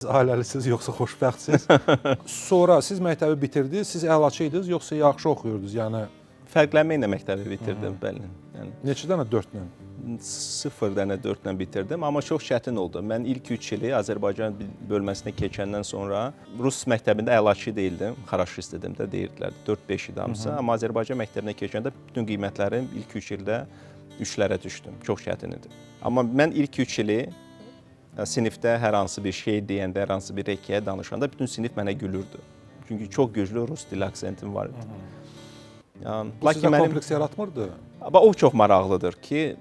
Ailəlisiniz, yoxsa xoşbəxtsiniz? Sonra siz məktəbi bitirdiniz, siz əlaçı idiniz, yoxsa yaxşı oxuyurdunuz? Yəni Fərqlənməklə məktəbi bitirdim, bəli. Yəni neçə dənə 4-lə? 0 dənə 4-lə bitirdim, amma çox çətin oldu. Mən ilk 3 ili Azərbaycan bölməsinə keçəndən sonra rus məktəbində əlaçı deyildim, xaraşist idim də deyirdilər. 4-5 idi hamısı, amma Azərbaycan məktəbinə keçəndə bütün qiymətlərim ilk 3 ildə 3-lərə düşdüm. Çox çətin idi. Amma mən ilk 3 ili sinifdə hər hansı bir şey deyəndə, hər hansı bir hekayə danışanda bütün sinif mənə gülürdü. Çünki çox güclü rus dili aksentim var idi. Bu sizə kompleks yaratmırdı? O çox maraqlıdır ki,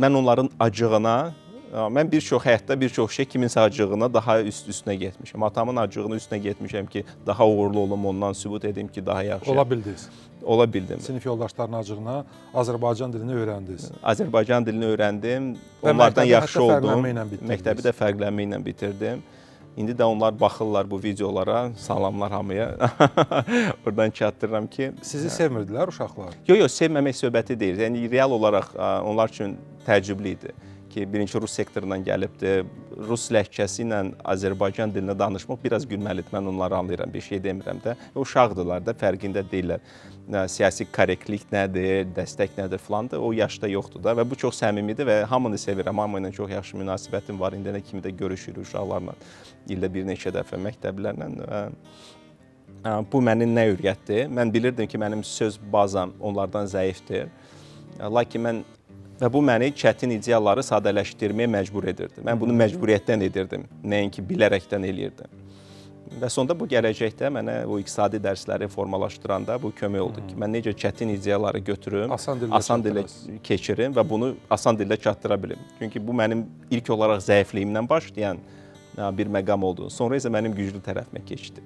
mən onların acığına, mən bir çox həyatda bir çox şey kiminsə acığına daha üstünə getmişəm. Atamın acığına üstünə getmişəm ki, daha uğurlu olum, ondan sübut edim ki, daha yaxşı. Ola bildiniz. Ola bildim. Sinif yoldaşlarının acığına Azərbaycan dilini öyrəndiniz. Azərbaycan dilini öyrəndim, Və onlardan yaxşı oldum. fərqlənməklə bitirdiniz. Məktəbi də fərqlənməklə bitirdim. İndi də onlar baxırlar bu videolara, salamlar hamıya. Oradan çatdırıram ki... Sizi sevmirdilər uşaqlar? Yox, sevməmək söhbəti deyil. Yəni, real olaraq onlar üçün təəccüblü idi ki, birinci Rus sektorundan gəlibdir. Rus ləhcəsi ilə Azərbaycan dilində danışmaq biraz gülməlidir. Mən onları anlayıram, bir şey demirəm də. Uşaqdırlar da, fərqində deyirlər. Siyasi korrektlik nədir, dəstək nədir filan da, o yaşda yoxdur da və bu çox səmimidir və hamını sevirəm, hamı ilə çox yaxşı münasibətim var. İndiyənə kimi də görüşürük uşaqlarla, ildə bir neçə dəfə məktəblərlə. Bu məni nə öyrətdi? Mən bilirdim ki, mənim söz bazam onlardan zəifdir. Lakin mən və bu məni çətin ideyaları sadələşdirməyə məcbur edirdi. Mən bunu məcburiyyətdən edirdim, nəinki bilərəkdən eləyirdim. Və sonda bu gələcəkdə mənə o iqtisadi dərsləri formalaşdıranda bu kömək oldu ki, mən necə çətin ideyaları götürüm, asan dillə keçirim və bunu asan dillə çatdıra bilim. Çünki bu mənim ilk olaraq zəifliyimdən başlayan bir məqam oldu. Sonra isə mənim güclü tərəfimə keçdi.